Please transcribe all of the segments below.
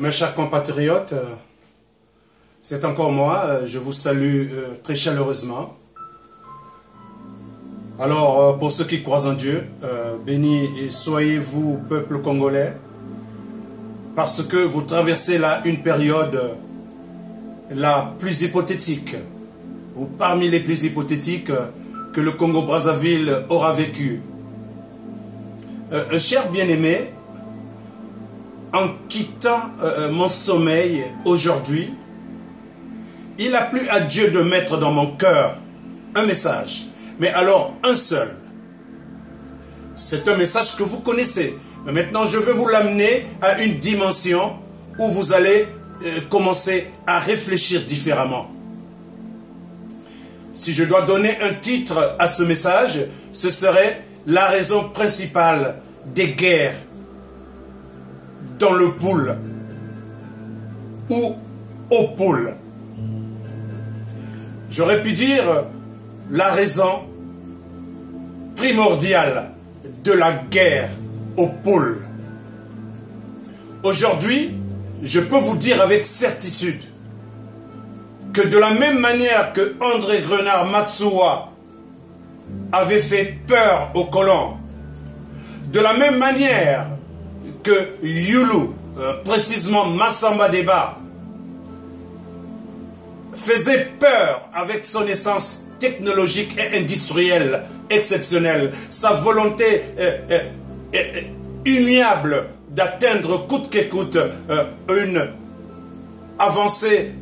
Mes chers compatriotes, c'est encore moi, je vous salue très chaleureusement. Alors, pour ceux qui croient en Dieu, bénis et soyez-vous, peuple congolais, parce que vous traversez là une période la plus hypothétique, ou parmi les plus hypothétiques que le Congo-Brazzaville aura vécu. Cher bien-aimé, en quittant mon sommeil aujourd'hui, il a plu à Dieu de mettre dans mon cœur un message. Mais alors, un seul. C'est un message que vous connaissez. Mais maintenant, je veux vous l'amener à une dimension où vous allez commencer à réfléchir différemment. Si je dois donner un titre à ce message, ce serait la raison principale des guerres dans le pool ou au pool. J'aurais pu dire la raison primordiale de la guerre au pool. Aujourd'hui, je peux vous dire avec certitude que de la même manière que André Grenard Matsuwa avait fait peur aux colons, de la même manière que Yulu, précisément Massamba Deba, faisait peur avec son essence technologique et industrielle exceptionnelle, sa volonté immuable d'atteindre coûte que coûte une avancée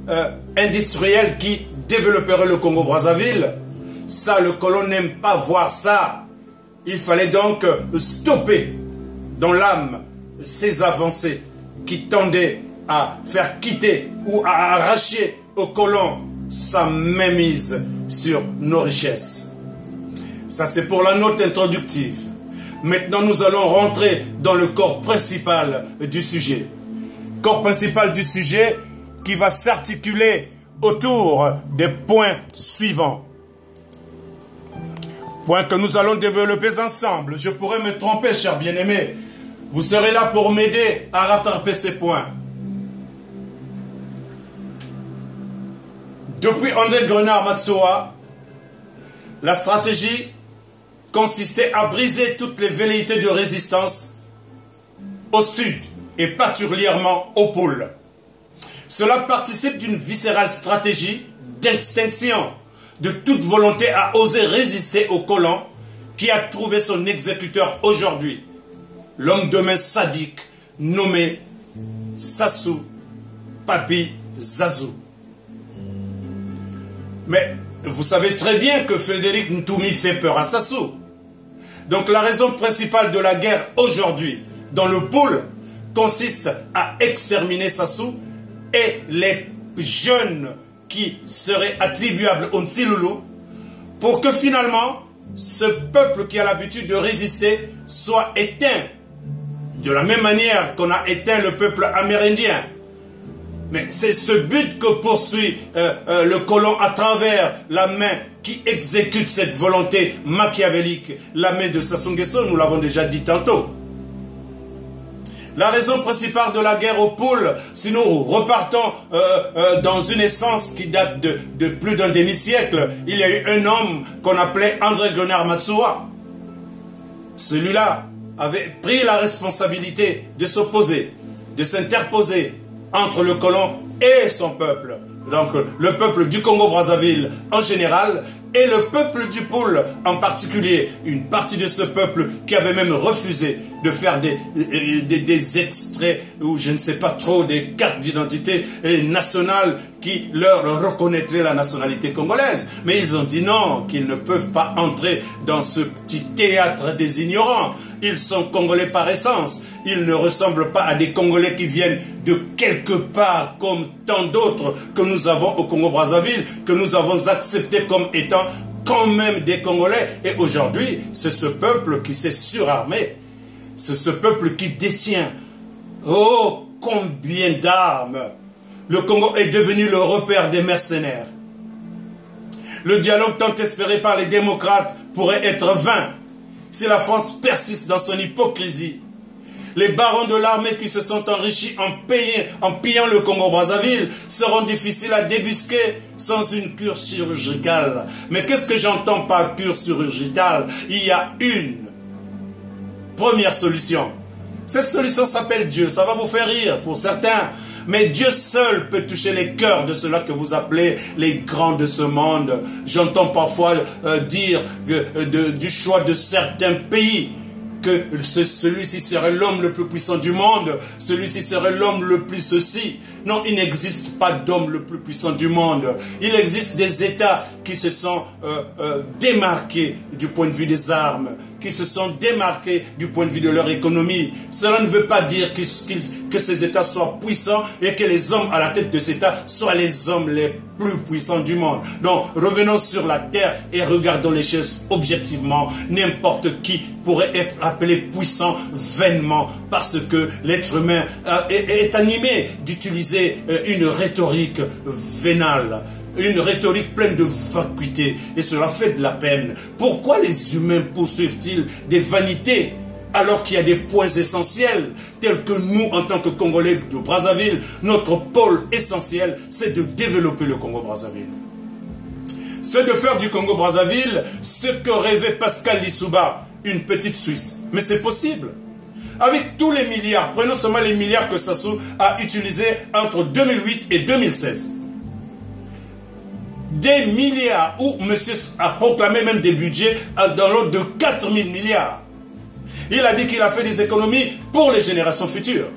industrielle qui développerait le Congo-Brazzaville. Ça, le colon n'aime pas voir ça. Il fallait donc stopper dans l'âme ces avancées qui tendaient à faire quitter ou à arracher au colon sa mainmise sur nos richesses. Ça, c'est pour la note introductive. Maintenant, nous allons rentrer dans le corps principal du sujet. Corps principal du sujet qui va s'articuler autour des points suivants. Points que nous allons développer ensemble. Je pourrais me tromper, chers bien-aimés. Vous serez là pour m'aider à rattraper ces points. Depuis André Grenard Matsuwa, la stratégie consistait à briser toutes les velléités de résistance au sud et particulièrement au pôle. Cela participe d'une viscérale stratégie d'extinction de toute volonté à oser résister au colon qui a trouvé son exécuteur aujourd'hui, l'homme de main sadique nommé Sassou Papi Zazou. Mais vous savez très bien que Frédéric Ntoumi fait peur à Sassou. Donc la raison principale de la guerre aujourd'hui dans le pôle consiste à exterminer Sassou et les jeunes qui seraient attribuables au Ntsilulu pour que finalement ce peuple qui a l'habitude de résister soit éteint de la même manière qu'on a éteint le peuple amérindien. Mais c'est ce but que poursuit le colon à travers la main qui exécute cette volonté machiavélique, la main de Sassou Nguesso, nous l'avons déjà dit tantôt. La raison principale de la guerre au pôle, si nous repartons dans une essence qui date de plus d'un demi-siècle, il y a eu un homme qu'on appelait André Grenard Matsuwa. Celui-là avait pris la responsabilité de s'opposer, de s'interposer entre le colon et son peuple. Donc le peuple du Congo-Brazzaville en général et le peuple du pôle en particulier. Une partie de ce peuple qui avait même refusé de faire des extraits ou je ne sais pas trop, des cartes d'identité nationales qui leur reconnaîtraient la nationalité congolaise. Mais ils ont dit non, qu'ils ne peuvent pas entrer dans ce petit théâtre des ignorants. Ils sont congolais par essence. Ils ne ressemblent pas à des Congolais qui viennent de quelque part comme tant d'autres que nous avons au Congo-Brazzaville, que nous avons acceptés comme étant quand même des Congolais. Et aujourd'hui, c'est ce peuple qui s'est surarmé. C'est ce peuple qui détient, oh, combien d'armes. Le Congo est devenu le repère des mercenaires. Le dialogue tant espéré par les démocrates pourrait être vain si la France persiste dans son hypocrisie. Les barons de l'armée qui se sont enrichis en pillant le Congo-Brazzaville seront difficiles à débusquer sans une cure chirurgicale. Mais qu'est-ce que j'entends par cure chirurgicale? Il y a une première solution. Cette solution s'appelle Dieu. Ça va vous faire rire pour certains. Mais Dieu seul peut toucher les cœurs de ceux-là que vous appelez les grands de ce monde. J'entends parfois dire du choix de certains pays que celui-ci serait l'homme le plus puissant du monde, celui-ci serait l'homme le plus ceci. Non, il n'existe pas d'homme le plus puissant du monde. Il existe des États qui se sont démarqués du point de vue des armes, qui se sont démarqués du point de vue de leur économie. Cela ne veut pas dire que ces États soient puissants et que les hommes à la tête de ces États soient les hommes les plus puissants du monde. Donc, revenons sur la terre et regardons les choses objectivement. N'importe qui pourrait être appelé puissant vainement parce que l'être humain est animé d'utiliser une rhétorique vénale. Une rhétorique pleine de vacuité. Et cela fait de la peine. Pourquoi les humains poursuivent-ils des vanités alors qu'il y a des points essentiels tels que nous, en tant que Congolais de Brazzaville, notre pôle essentiel, c'est de développer le Congo-Brazzaville. C'est de faire du Congo-Brazzaville ce que rêvait Pascal Lissouba, une petite Suisse. Mais c'est possible. Avec tous les milliards, prenons seulement les milliards que Sassou a utilisés entre 2008 et 2016. Des milliards où monsieur a proclamé même des budgets dans l'ordre de 4 000 milliards. Il a dit qu'il a fait des économies pour les générations futures.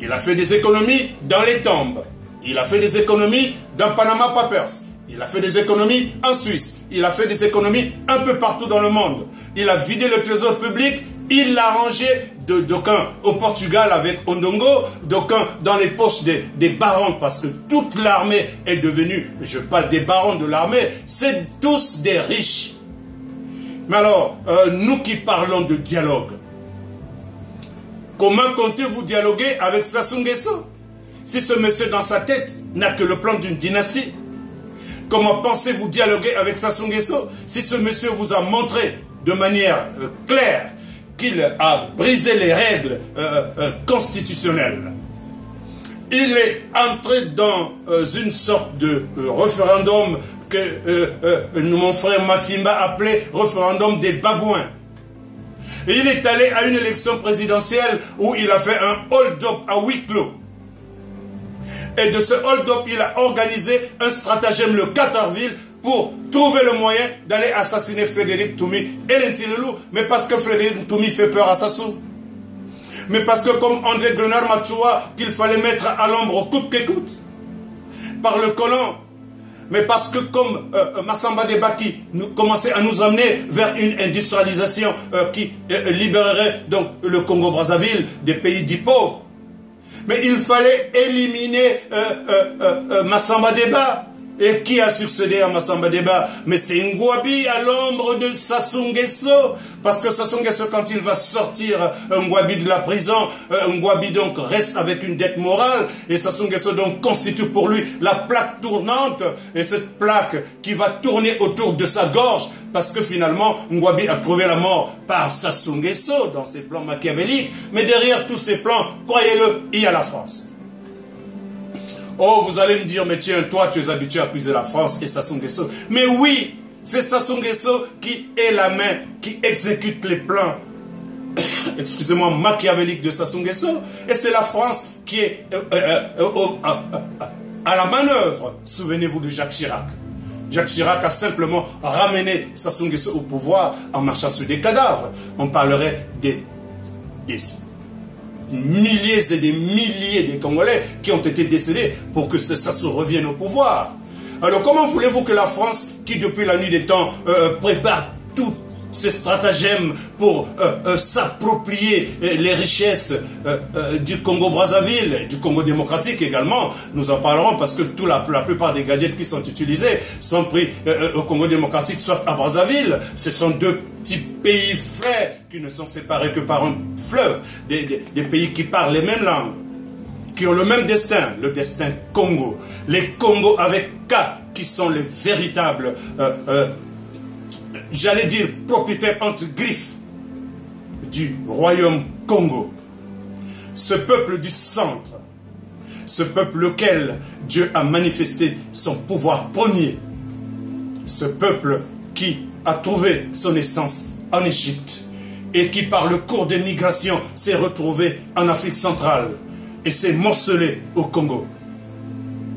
Il a fait des économies dans les tombes. Il a fait des économies dans Panama Papers. Il a fait des économies en Suisse. Il a fait des économies un peu partout dans le monde. Il a vidé le trésor public. Il l'a rangé d'aucuns au Portugal avec Ondongo, d'aucuns dans les poches des barons, parce que toute l'armée est devenue, je parle des barons de l'armée, c'est tous des riches. Mais alors, nous qui parlons de dialogue, comment comptez-vous dialoguer avec Sassou Nguesso si ce monsieur dans sa tête n'a que le plan d'une dynastie? Comment pensez-vous dialoguer avec Sassou Nguesso si ce monsieur vous a montré de manière claire qu'il a brisé les règles constitutionnelles? Il est entré dans une sorte de référendum que mon frère Mafimba appelait référendum des babouins. Et il est allé à une élection présidentielle où il a fait un hold-up à huis clos. Et de ce hold-up, il a organisé un stratagème le 4 avril pour trouver le moyen d'aller assassiner Frédéric Toumi et Lentilelou, mais parce que Frédéric Toumi fait peur à Sassou. Mais parce que comme André Grenard Matoua, qu'il fallait mettre à l'ombre coûte que coûte, par le colon. Mais parce que comme Massamba Debaki commençait à nous amener vers une industrialisation qui libérerait donc le Congo-Brazzaville des pays dits pauvres. Mais il fallait éliminer Massamba Deba. Et qui a succédé à Massamba Deba? Mais c'est Ngouabi à l'ombre de Sassou Nguesso. Parce que Sassou Nguesso, quand il va sortir Ngouabi de la prison, Ngouabi donc reste avec une dette morale. Et Sassou Nguesso donc constitue pour lui la plaque tournante. Et cette plaque qui va tourner autour de sa gorge. Parce que finalement, Ngouabi a trouvé la mort par Sassou Nguesso dans ses plans machiavéliques. Mais derrière tous ces plans, croyez-le, il y a la France. Oh, vous allez me dire, mais tiens, toi, tu es habitué à accuser la France et Sassou Nguesso. Mais oui, c'est Sassou Nguesso qui est la main, qui exécute les plans, excusez-moi, machiavéliques de Sassou Nguesso. Et c'est la France qui est à la manœuvre. Souvenez-vous de Jacques Chirac. Jacques Chirac a simplement ramené Sassou Nguesso au pouvoir en marchant sur des cadavres. On parlerait des milliers et des milliers de Congolais qui ont été décédés pour que Sassou revienne au pouvoir. Alors comment voulez-vous que la France, qui depuis la nuit des temps prépare tous ces stratagèmes pour s'approprier les richesses du Congo-Brazzaville, du Congo démocratique également, nous en parlerons parce que la plupart des gadgets qui sont utilisés sont pris au Congo démocratique, soit à Brazzaville. Ce sont deux petits pays frères qui ne sont séparés que par un fleuve, des pays qui parlent les mêmes langues, qui ont le même destin, le destin Congo. Les Congos avec K, qui sont les véritables, j'allais dire, propriétaires entre griffes du royaume Congo. ce peuple du centre, ce peuple auquel Dieu a manifesté son pouvoir premier, ce peuple qui a trouvé son essence en Égypte et qui par le cours des migrations s'est retrouvé en Afrique centrale et s'est morcelé au Congo.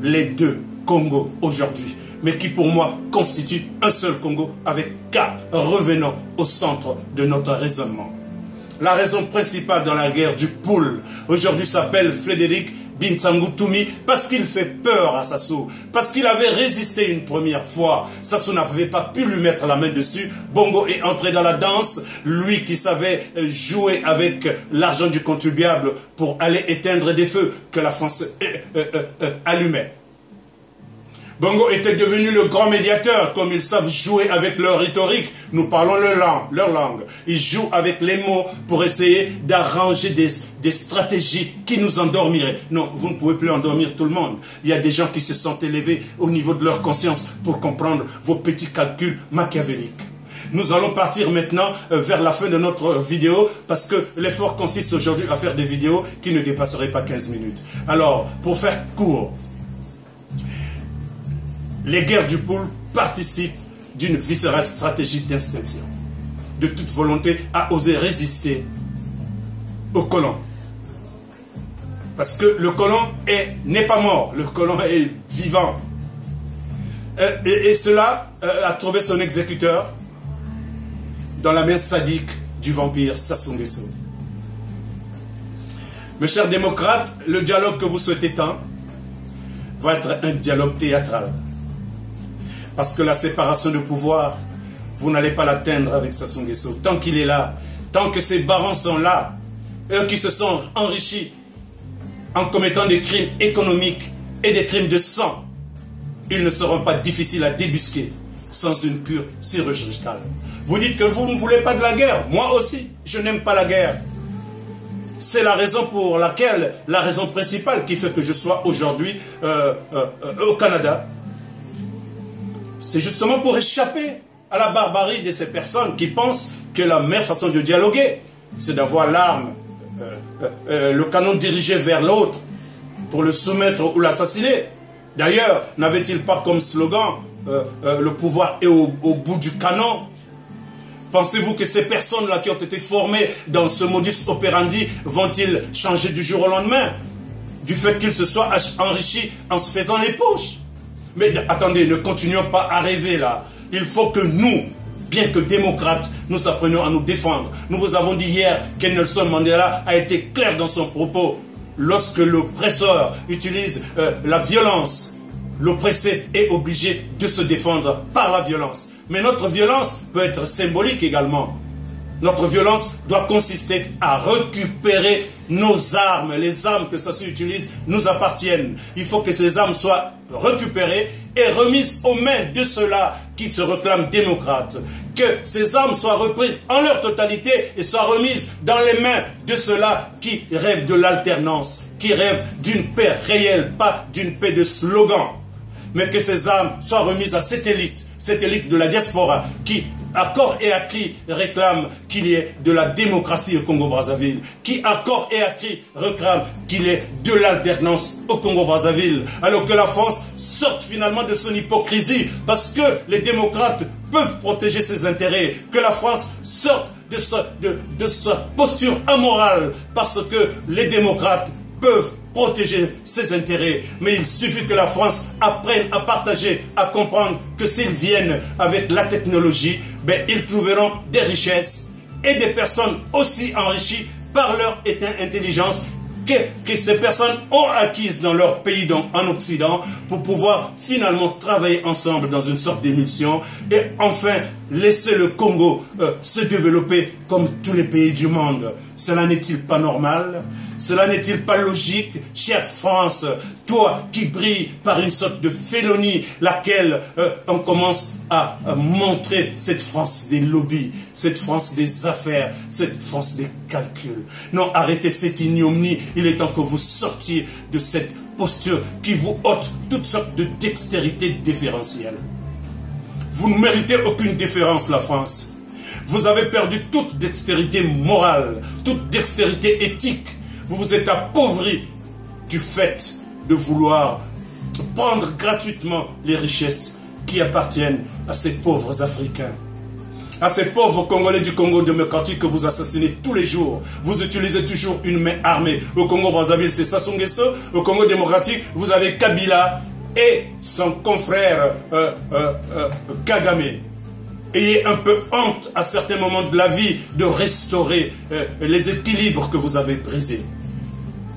Les deux Congos aujourd'hui, mais qui pour moi constituent un seul Congo avec K, revenant au centre de notre raisonnement. La raison principale dans la guerre du Poul aujourd'hui s'appelle Frédéric Bintsangou Toumi, parce qu'il fait peur à Sassou, parce qu'il avait résisté une première fois. Sassou n'avait pas pu lui mettre la main dessus. Bongo est entré dans la danse, lui qui savait jouer avec l'argent du contribuable pour aller éteindre des feux que la France allumait. Bongo était devenu le grand médiateur, comme ils savent jouer avec leur rhétorique. Nous parlons leur langue. Ils jouent avec les mots pour essayer d'arranger des stratégies qui nous endormiraient. Non, vous ne pouvez plus endormir tout le monde. Il y a des gens qui se sont élevés au niveau de leur conscience pour comprendre vos petits calculs machiavéliques. Nous allons partir maintenant vers la fin de notre vidéo parce que l'effort consiste aujourd'hui à faire des vidéos qui ne dépasseraient pas 15 minutes. Alors, pour faire court, les guerres du Poul participent d'une viscérale stratégie d'extinction, de toute volonté à oser résister au colon. Parce que le colon n'est pas mort, le colon est vivant. Et cela a trouvé son exécuteur dans la main sadique du vampire Sassou Nguesso. Mes chers démocrates, le dialogue que vous souhaitez tant va être un dialogue théâtral. Parce que la séparation de pouvoir, vous n'allez pas l'atteindre avec Sassou Nguesso. Tant qu'il est là, tant que ses barons sont là, eux qui se sont enrichis en commettant des crimes économiques et des crimes de sang, ils ne seront pas difficiles à débusquer sans une cure chirurgicale. Vous dites que vous ne voulez pas de la guerre. Moi aussi, je n'aime pas la guerre. C'est la raison pour laquelle, la raison principale qui fait que je sois aujourd'hui au Canada. C'est justement pour échapper à la barbarie de ces personnes qui pensent que la meilleure façon de dialoguer, c'est d'avoir l'arme, le canon dirigé vers l'autre pour le soumettre ou l'assassiner. D'ailleurs, n'avait-il pas comme slogan le pouvoir est au bout du canon? Pensez-vous que ces personnes-là qui ont été formées dans ce modus operandi vont-ils changer du jour au lendemain? Du fait qu'ils se soient enrichis en se faisant les poches? Mais attendez, ne continuons pas à rêver là. Il faut que nous, bien que démocrates, nous apprenions à nous défendre. Nous vous avons dit hier que Nelson Mandela a été clair dans son propos. Lorsque l'oppresseur utilise la violence, l'oppressé est obligé de se défendre par la violence. Mais notre violence peut être symbolique également. Notre violence doit consister à récupérer nos armes. Les armes que Sassou utilise nous appartiennent. Il faut que ces armes soient récupérées et remises aux mains de ceux-là qui se réclament démocrates. Que ces armes soient reprises en leur totalité et soient remises dans les mains de ceux-là qui rêvent de l'alternance, qui rêvent d'une paix réelle, pas d'une paix de slogan. Mais que ces armes soient remises à cette élite de la diaspora qui, à corps et à cri, réclame qu'il y ait de la démocratie au Congo-Brazzaville, qui, à corps et à cri, réclame qu'il y ait de l'alternance au Congo-Brazzaville, alors que la France sorte finalement de son hypocrisie, parce que les démocrates peuvent protéger ses intérêts, que la France sorte de sa posture amorale, parce que les démocrates peuvent protéger ses intérêts. Mais il suffit que la France apprenne à partager, à comprendre que s'ils viennent avec la technologie, ben, ils trouveront des richesses et des personnes aussi enrichies par leur intelligence que ces personnes ont acquises dans leur pays, donc en Occident, pour pouvoir finalement travailler ensemble dans une sorte d'émulsion et enfin laisser le Congo se développer comme tous les pays du monde. Cela n'est-il pas normal? Cela n'est-il pas logique, chère France, toi qui brilles par une sorte de félonie, laquelle on commence à montrer cette France des lobbies, cette France des affaires, cette France des calculs. Non, arrêtez cette ignominie, il est temps que vous sortiez de cette posture qui vous ôte toutes sortes de dextérité différentielle. Vous ne méritez aucune déférence, la France. Vous avez perdu toute dextérité morale, toute dextérité éthique. Vous vous êtes appauvris du fait de vouloir prendre gratuitement les richesses qui appartiennent à ces pauvres Africains. À ces pauvres Congolais du Congo démocratique que vous assassinez tous les jours. Vous utilisez toujours une main armée. Au Congo-Brazzaville, c'est Sassou Nguesso. Au Congo démocratique, vous avez Kabila et son confrère Kagame. Ayez un peu honte à certains moments de la vie de restaurer les équilibres que vous avez brisés.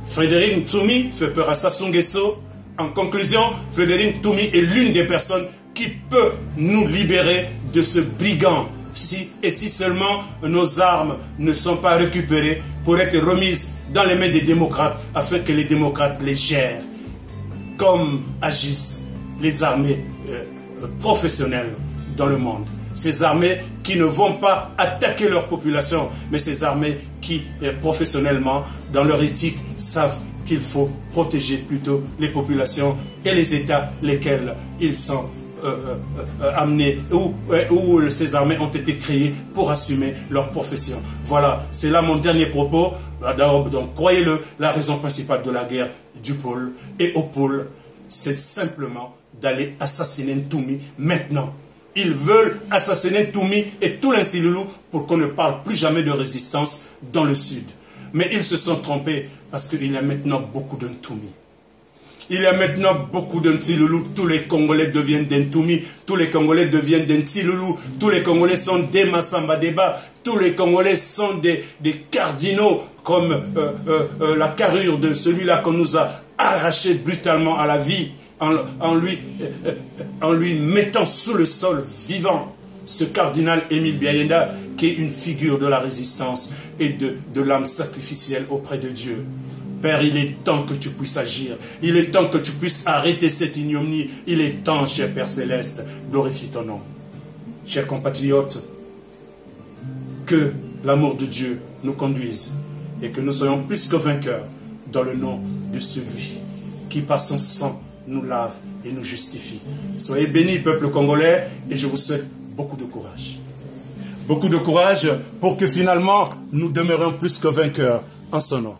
Frédéric Ntoumi fait peur à Sassou Nguesso. En conclusion, Frédéric Ntoumi est l'une des personnes qui peut nous libérer de ce brigand. Si seulement nos armes ne sont pas récupérées pour être remises dans les mains des démocrates, afin que les démocrates les gèrent, comme agissent les armées professionnelles dans le monde. Ces armées qui ne vont pas attaquer leur population, mais ces armées qui, professionnellement, dans leur éthique, savent qu'il faut protéger plutôt les populations et les États lesquels ils sont amenés, où ces armées ont été créées pour assumer leur profession. Voilà, c'est là mon dernier propos. Donc, croyez-le, la raison principale de la guerre du pôle et au pôle, c'est simplement d'aller assassiner Ntoumi maintenant. Ils veulent assassiner Ntoumi et tout l'Insilulu pour qu'on ne parle plus jamais de résistance dans le sud. Mais ils se sont trompés parce qu'il y a maintenant beaucoup de Ntoumi. Il y a maintenant beaucoup de Nsilulu. Tous les Congolais deviennent des Ntoumi. Tous les Congolais deviennent des Nsilulu. Tous les Congolais sont des Massamba Deba. Tous les Congolais sont des cardinaux comme la carrure de celui-là qu'on nous a arraché brutalement à la vie en lui mettant sous le sol vivant. Ce cardinal Émile Biayenda qui est une figure de la résistance et de l'âme sacrificielle auprès de Dieu. Père, il est temps que tu puisses agir. Il est temps que tu puisses arrêter cette ignominie. Il est temps, cher Père Céleste, glorifie ton nom. Chers compatriotes, que l'amour de Dieu nous conduise et que nous soyons plus que vainqueurs dans le nom de celui qui par son sang nous lave et nous justifie. Soyez bénis, peuple congolais, et je vous souhaite beaucoup de courage. Beaucoup de courage pour que finalement nous demeurions plus que vainqueurs en son nom.